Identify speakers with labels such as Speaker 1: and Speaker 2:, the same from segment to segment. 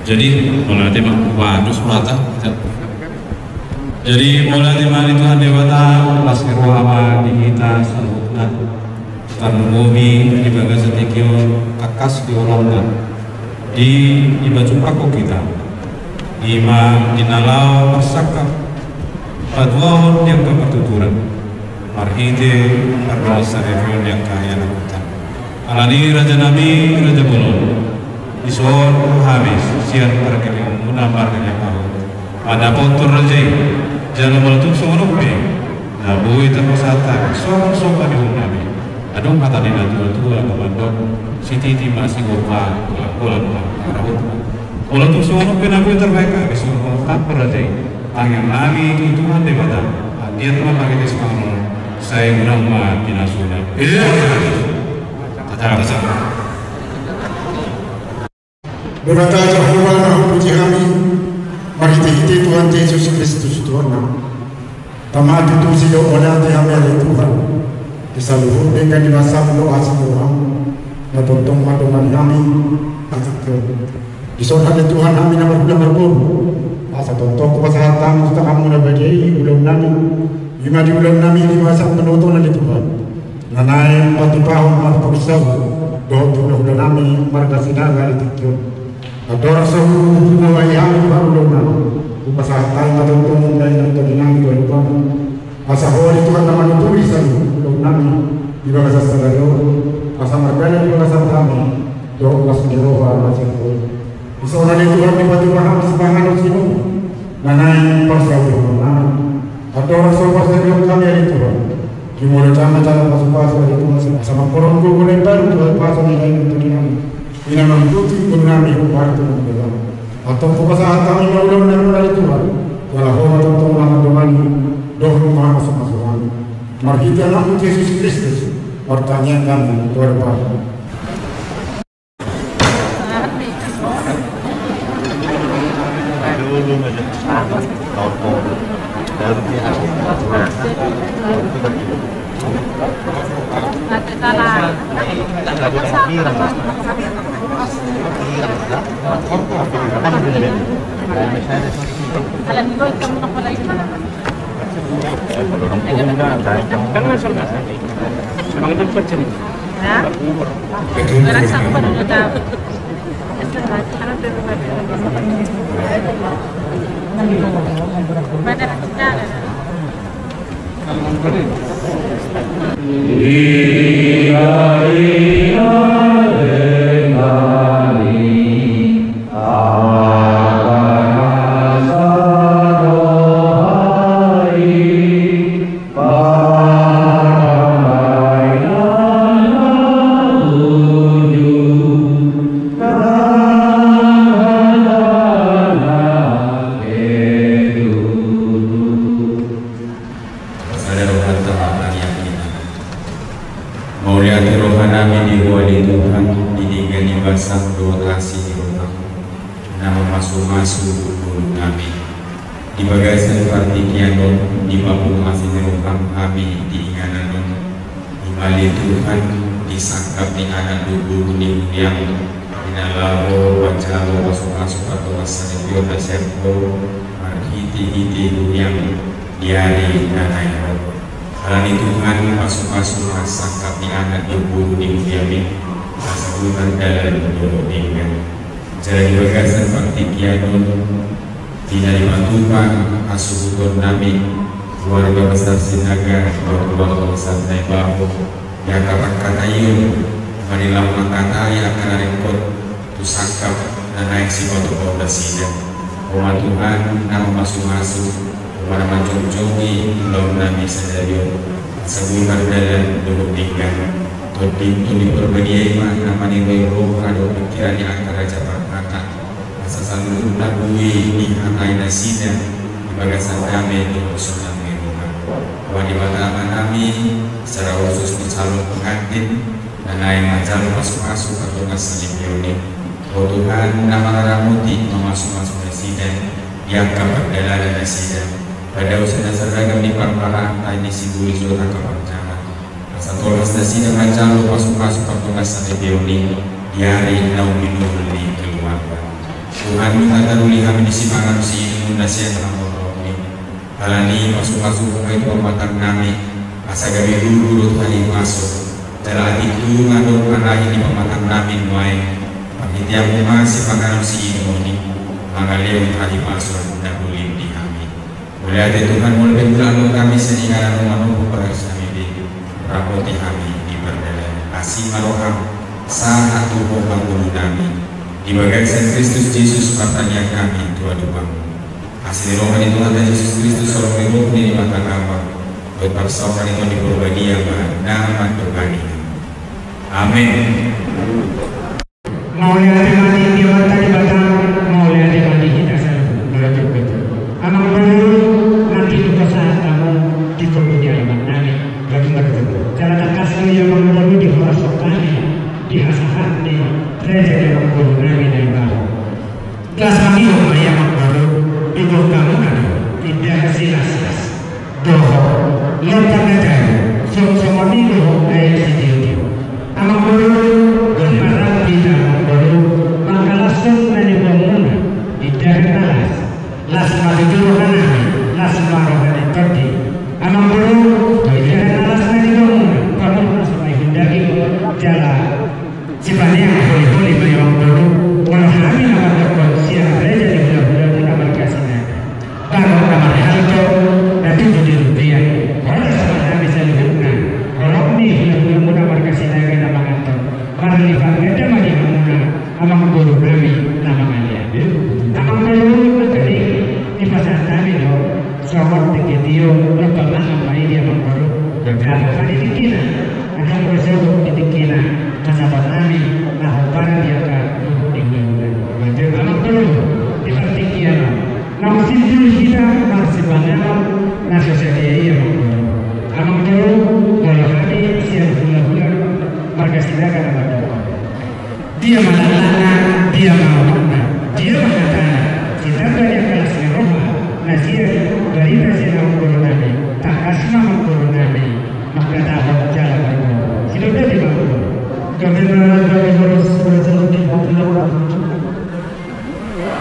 Speaker 1: Jadi mulai tema waduh semata. Jadi mulai tema Tuhan Dewata pas kerwama di kita salutna karena bumi di bagas setikio kakas di olamna di ibacupako kita ima dinalau persakap paduahon yang kepatuturan marhide arwasa revion yang kaya nakutan alani raja nabi raja bulon isor habis siar perkele munamar yang kau ada pontur raja jangan meletup songonope nah bui terpesata soka di nabi adong kata ni najual tua kemandong siti masih gopa pulang rawut pulang tu songonope nabi terbaik besok tak raja angin nami itu Tuhan Dewata dia telah pakai semangat saya nama pinasuna tata
Speaker 2: berkata Jehovah puji kami mari kita Tuhan Yesus Kristus Tuhan tamat itu sih onate kami ada Tuhan disaluhur dengan di masa doa semua natotong madongan kami di sana ada Tuhan kami nomor asa tonton ko sa tamu sa kamu na bajai ulam nami lima di ulam nami di masa penonton na Tuhan nanay patupahon magpagsaw doon ulam nami marga sinaga itikyo adora sa hubo ay ang ulam nami upasahatan na tonton na nagtaginang doon pa asa holi Tuhan naman utulis sa ulam nami di baga sa sagalo asa margana di baga sa tamu doon mas Jehovah masih Seorang itu kami patupahon sa pangalan sino nanay persawuran atau orang sobat sebelum kami hari Tuhan dimulai cara pasuk-pasuk hari Tuhan sama korong gugulan baru Tuhan pasuk ini untuk ini mengikuti kami upaya Tuhan atau kepasahan kami maulah dari Tuhan walau orang tonton lama domani doh rumah masuk-masuk kami mari kita nak Yesus Kristus pertanyaan kami Tuhan pada usaha seragam di parparan ini simbolis orang kepanjangan satu prestasi dengan jalur masuk-masuk petugas sampai bioni di hari naum minum di keluarga
Speaker 1: Tuhan mengadaruli kami di simangan si ilmu nasihat kami. Halani masuk-masuk ke rumah kami. Asa gabi dulu Tuhan masuk. Jalan itu ngandung lagi di pematang kami mulai. Panitia masih makanan si ilmu ini. Mangaleo Tuhan masuk dan bulim di kami. Mulai ada Tuhan mulai berlalu kami sehingga menunggu pada kami di rapoti kami di berdaya. Kasih maroham saat tubuh bangun kami. Di bagian Kristus Yesus pertanyaan kami Tuhan Tuhan. Hasil rohani Tuhan dan Yesus Kristus seorang hidup di mata kami. Berpaksakan itu di perbadian nama berbani. Amin.
Speaker 3: Mau lihat mati di mata di batang, mau lihat mati kita selalu belajar betul. Amang dulu nanti juga saat kamu di perbadian kami lagi bertemu. Cara kasih yang membaru di horasokani, di hasahan di gereja yang membaru kami dari baru. Kelas kami yang membaru itu kamu ada tidak silas-silas. Doa, lepas itu, semua ini doa dari sini. Amang dulu berharap tidak membaru, maka langsung dari bangunan tidak kelas. Las maju rohani, las rohani tadi. Amang dulu tidak kelas dari bangunan, kamu harus menghindari jalan. Sebenarnya boleh memang dulu, kalau kami nak berkonsep gereja di bulan-bulan nama kasihnya. Kalau nama itu nanti jadi rupiah. Kalau sebenarnya bisa dilakukan. Kalau ni bulan-bulan nama kasihnya kita mengatur. Kalau lihat kita mari mengenal amang guru kami nama kalian. Amang guru tadi di pasal kami lo, selamat dikitiyo, lepas nama dia amang guru. Kalau kali dikira, akan bersama dikira. Sahabat kami, nah para dia kan menjadi anak dulu dipertikian. Namun sendiri kita masih banyak nasi sedia anak dulu kalau hati siap bulan-bulan marga silakan anak dulu. Dia malah dia mau dia mengatakan kita banyak kelas roha nasi dari nasi guru nabi tak asma guru nabi maka tahap jalan baru sudah dibangun. Karena harus berjalan di dalam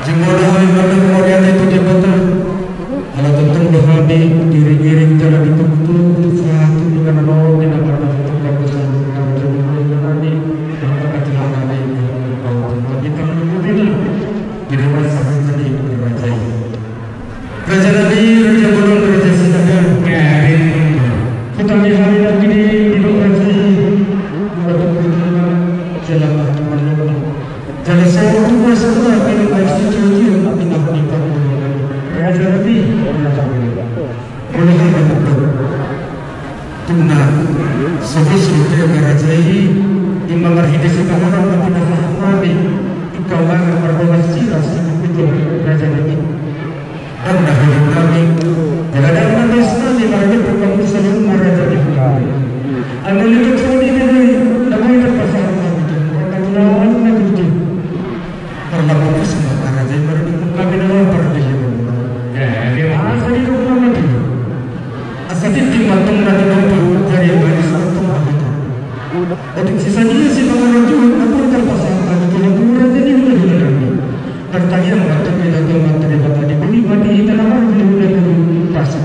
Speaker 3: jemaah yang kemudian itu jabatan kalau tentang berhati diri-diri jalan itu betul satu dengan Allah dengan Allah itu bagusan jalan ini dan kecelakaan ini kita menunggu di rumah sampai tadi raja raja nabi raja belum raja sedang kering kita lihat lagi di rumah selamat malam. Jadi saya itu semua ini baik setuju tapi nak kita ya jadi boleh tuna sebesar dia kerajai di mengerti sekarang orang tidak fahami kita orang berbahasa silas itu raja lagi dan dahulu kami ada manusia di mana berkamu selalu raja di kami anu itu sekali ini namanya terpasang lawan itu karena fokus sama raja baru kami dalam perjalanan dia asal itu nama itu asal itu matung nanti nombor dari baris itu untuk sisanya sih mengenai juga apa terpasang itu yang raja ini udah kami tertanya matung itu tuh materi bapak dibeli mati kita nama udah pasti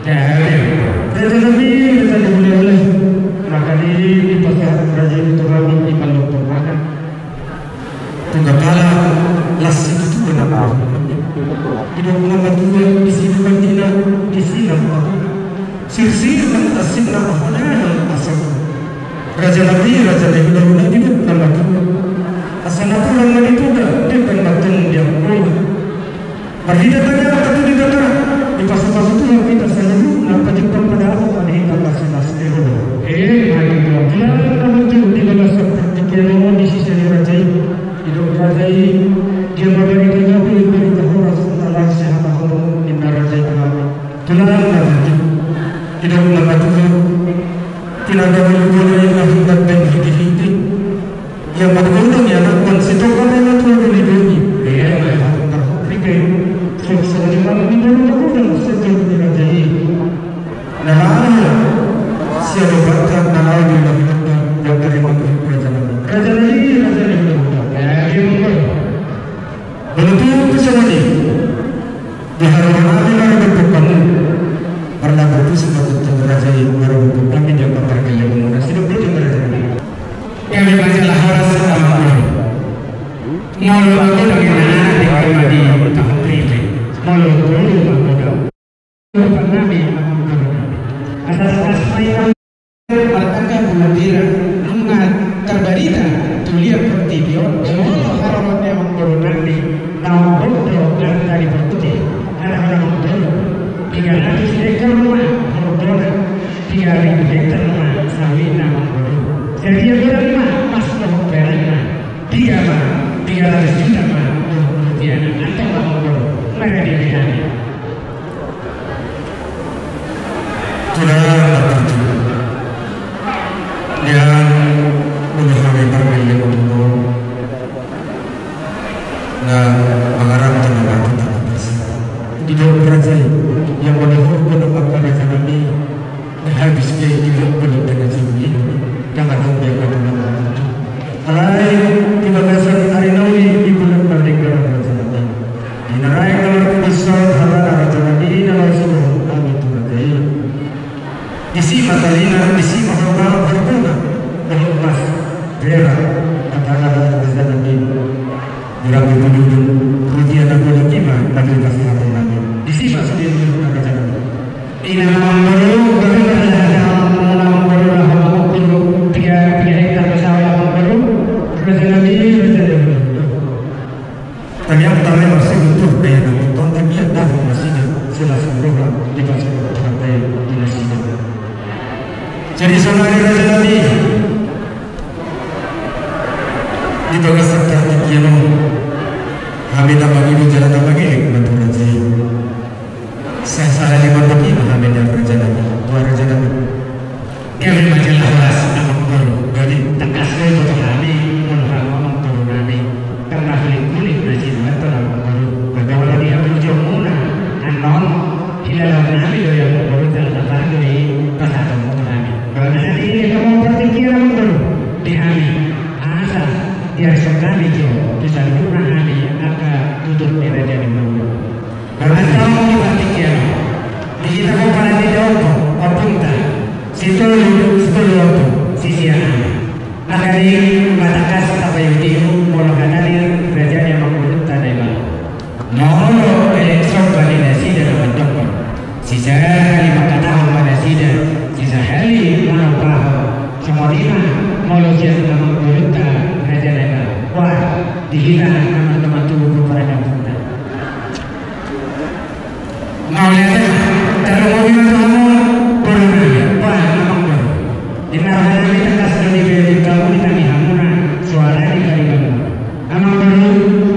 Speaker 3: raja nabi raja boleh maka di pasal raja itu kami iman lupa makan tunggal kala las itu benar hidup nama dua di sini kantina di sini sirsi dan asin nama mana asal raja nabi dahulu hidup nama dua asal apa nama itu dah dia pendatang dia pergi datangnya atau di datang di pasal-pasal itu yang kita selalu nampak jumpa pada aku pada hitam las dulu mari kita kamu tu di dalam seperti kalau di sisi raja hidup raja dia berbagi dengan beri bahwa Rasulullah siapa orang di raja kami telah raja hidup nama Tuhan tidak ada hubungan yang akibat dan hidup yang bergolong yang akan setokan yang Tuhan dilindungi terfikir sesuatu yang tidak ada sesuatu yang raja nah siapa berkat nama Allah yang dari makhluk raja nabi Begitu semuanya. Diharapkan ada bentuk kamu pernah berputus sebagai raja yang baru bentuk kami yang pergi yang mudah sudah berjumpa raja. Yang masalah harus sama. Malu aku dengan di Almadi tahun ini. Malu aku Nabi atas kasih matakan buladira hangat terbarita tulia pertibio semua harapannya mengkorunani namun bodoh dan dari bertuti anak-anak bodoh 300 ekor rumah bodoh 3.000 hektar rumah sawina bodoh jadi yang berlima pas mau berlima 300 juta mah dia atau bodoh mereka diberikan
Speaker 2: yang menyukai permainan untuk mengarah tenaga kita di dalam kerajaan yang menemukan apa raja kami habis ke hidup penuh dengan sini jangan membiarkan dengan alai di bagasan arinawi di bulan merdeka raja kami di nerai kalau besar harana raja kami di nama seluruh kami itu raja isi matalina isi mahal berguna dengan emas berat antara raja kami berapa penduduk kemudian aku lagi mah tapi kasih hati lagi isi masih di raja kami ini membaru bagaimana membaru tiga hektar pesawat membaru raja kami raja kami ternyata masih butuh daya nonton tapi ada masih sudah sempurna di pasar partai dinasti. Jadi saudara raja kami di bawah serta kiano kami tambah ibu jalan tambah gini bantu raja. Saya salah di bantu ibu kami dan raja kami dua raja kami. Kami majalah kelas anak baru jadi tegas dari betul kami menurut ngomong turun kami karena kulit raja bantu anak baru bagaimana dia berjuang muna anon hilang kami yang baru terdapat dari pasar kami. Kalau saat ini kamu berpikiran baru di kami asal dia sekali jo bisa rumah kami akan duduk di raja di bawah. Karena kamu berpikir di kita kau pada di jauh opunta situ apa sisi nakari matakas apa yang diu molo kanari raja yang mengurut tadaiba nolo elektron validasi dalam bentuk sisa kali makatahun validasi sisa kali manopah semorina molo siya dalam mengurut raja daiba wah dihina teman-teman tubuh pada punta mau lihat terlalu mobil kamu baru wah memang baru di mana kita kasih di beli kamu di kami hamuna suara di kali kamu memang baru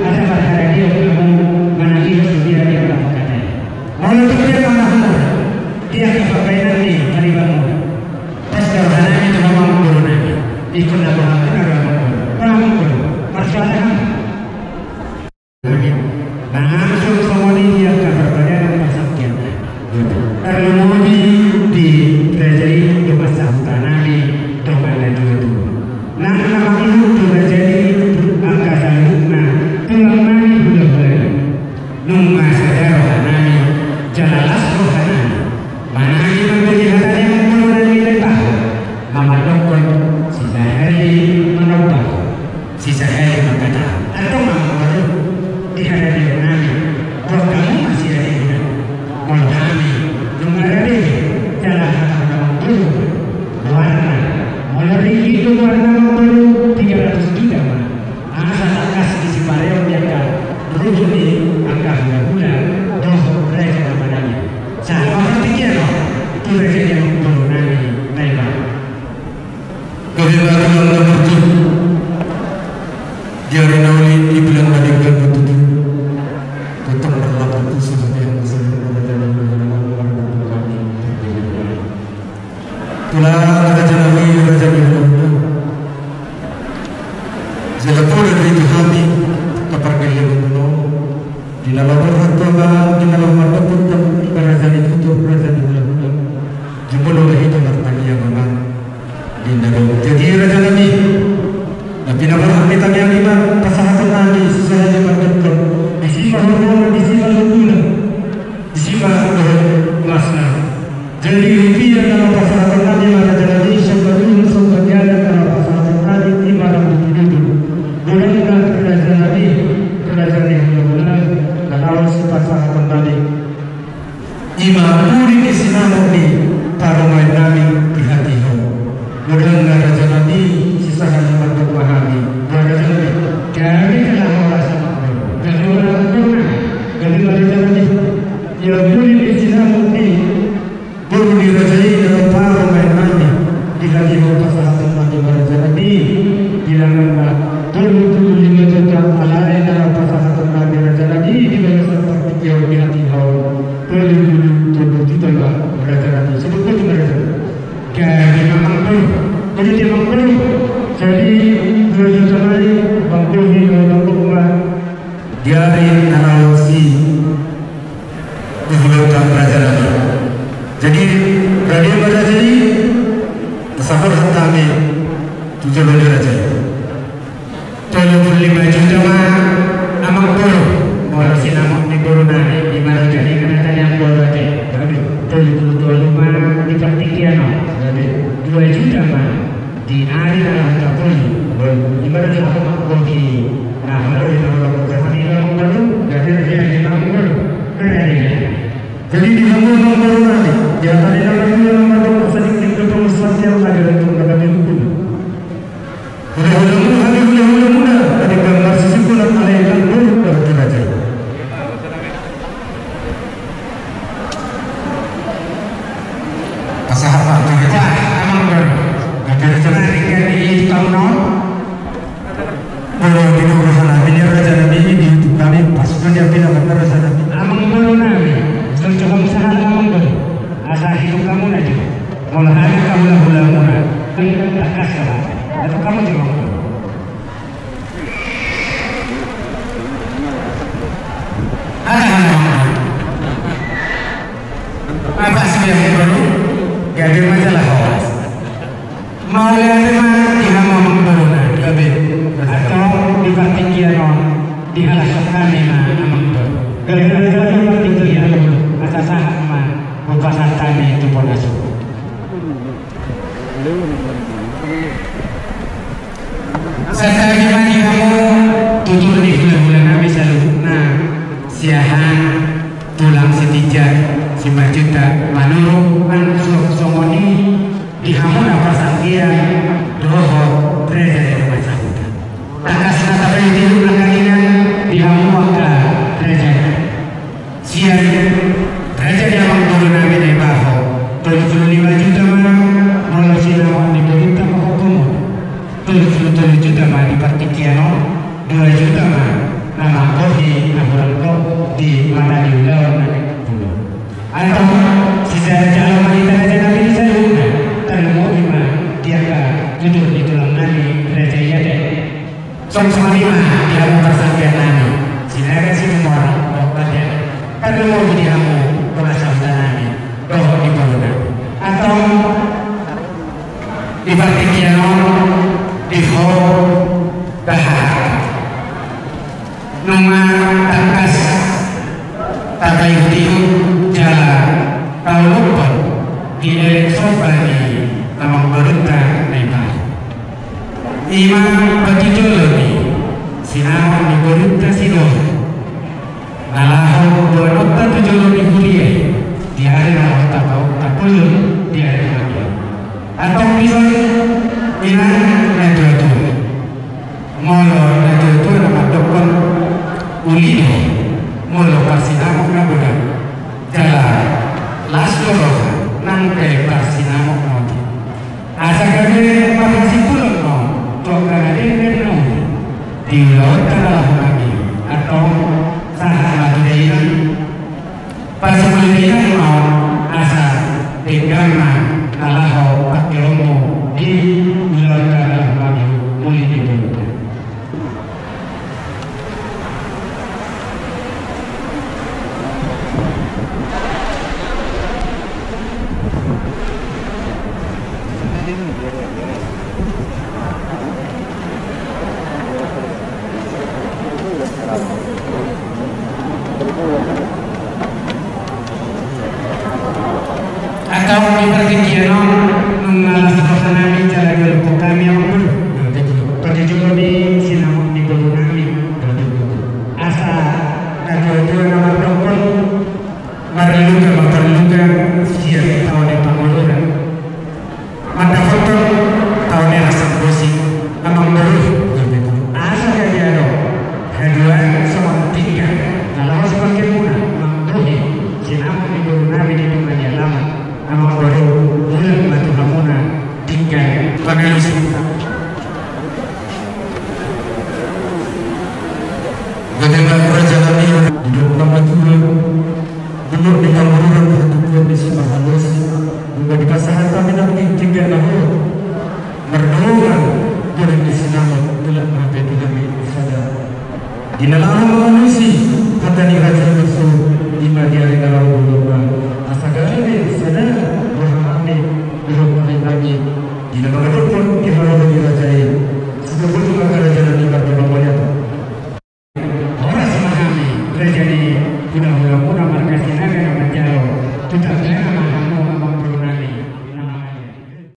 Speaker 2: ada pada dia kamu mana itu dia dia berapa kata mau untuk dia mana hamur dia kepakai nanti kali kamu pas karena itu memang baru nanti ikut apa memang baru masalah langsung semua dia akan bertanya masakin kalau di terjadi di masa tanah di tempat itu nah nama itu terjadi angka salutna tulang nani sudah balik nunggu saja rohani jalalas rohani mana lagi menjadi hatanya membunuh dan menembak mama dokon sisa hari menembak sisa hari berkata atau mama baru di hadapan nani kalau kamu masih ada di kalau kami belum ada di jalan warna mulai itu warna baru 300 juta mah asal akas isi pareo yang kan berujung di angka bulan doh raja namadanya sama berpikir itu raja yang baru nani naik kehilangan nomor 7 jari nauli di bulan merdeka betul tetap berlaku sebagai yang Tulang raja nabi raja Ibrahim. Zelapur dari kami kepergian itu. Di dalam berhutang, di dalam mendapur raja itu raja Ibrahim. Jumlah oleh itu bertanya yang memang di dalam. Jadi raja nabi. Nabi Nabi kami tanya lima pasangan nabi sesuai dengan bentuk
Speaker 3: Naguri di sinamo ni parumay namin di hati ho. Mudah naraja nabi sisahan naman pahami. Naraja nabi kaya kita lang oras sa mga. Kasi wala na kasi naraja nabi. Naguri di sinamo ni guru di rajai na parumay namin di hati ho pasahatan nabi naraja nabi. Bilangan na tulu-tulu 5 juta alay na pasahatan nabi naraja nabi di bawah seperti yang di hati ho. Tulu juta lah naraja nabi. Sebut betul naraja. Kaya memang perlu. Jadi dia memang perlu. Jadi 2 juta lagi bangkul ni bangkul umat diari narasi dihulurkan naraja nabi. Jadi radio naraja jadi sabar kami 7 naraja. 25 juta mah amang perlu. Mau sinamok ni guru nari di mana jadi kena yang guru tadi. Jadi 25 di praktikian jadi 2 juta mah di hari dalam kapal ibarat dia aku pergi nah baru dia orang berani orang baru jadi dia di orang baru jadi di orang baru nanti dia tadi orang baru sedikit ketemu sesuatu yang ada dalam dalam itu mudah ada gambar sisipulan ada yang baru terjadi. Pasahabat kerja emang kerja di tahun belum di urusan nabi dia raja nabi ini di YouTube kami pasukan dia bilang raja nabi amang baru nabi secoba usaha amang baru asal hidup kamu aja mulai hari kamu lah mulai takas lah atau kamu juga apa sih yang baru gagal masalah horas mau lihat mana dia mau mengkorona lebih atau di praktikian di alasan mana amang baru gara-gara di praktikian asal sahak mah bukan santane itu ponasu saya gimana kamu tutur di bulan-bulan habis lalu nah siahan tulang setijak 5 juta manuru kan songoni dihamun apa sangkian doho reza di rumah sahuta takas nata predi ulanganinan dihamun waka reza sian reza di amang turun nabi di baho 75 juta mah mulai sinawa di berita mahukumu 77 juta mah di partikiano 2 juta mah nama kohi nahuran di mana di ulawan atau sisa jalan wanita raja nabi saya kalau mau gimana dia kan duduk di tulang nabi raja ya deh sama lima dia mau tersampai nabi silakan sih orang baca kalau mau jadi kamu merasa nabi roh di bawah atau di bagian di hall bahar nomor takas takai hidup jalan kalau lupa di elekson bagi tamang berita naikah imam bagi joloni sinama di berita sidoh nalahu berota tu joloni kuliah di hari nama tak tahu tak belum di hari nama atau bisa ilang nato itu molo nato itu nama dokter uliho molo parsinamok na budak jalan lasko roha nangke parsinamok noti asa kage parsinpulok no toka nade no diulot kanalah lagi atau saha matudainan parsimulainan no asa tegama nalaho pakiromo di ulot kanalah lagi muli dibulot. Atau di perkecil mengalas dosa nabi cara berlaku kami yang perlu pada juga di sinamok di bulu kami asa dan itu nama dokter marluka sama tiga. Kalau sebagai puna mengdohi sinamu di guru nabi di dunia lama. Amang baru bulan batu hamuna tiga pengelusi.
Speaker 2: Bagaimana raja kami di 27 duduk di kamburan pertemuan di Sumber Halus juga di pasangan kami nanti tinggal lahir berdoa boleh diselamat dalam mati kami sadar di dalam manusia kata ni raja Rasul di madiari dalam buluban asagari sadar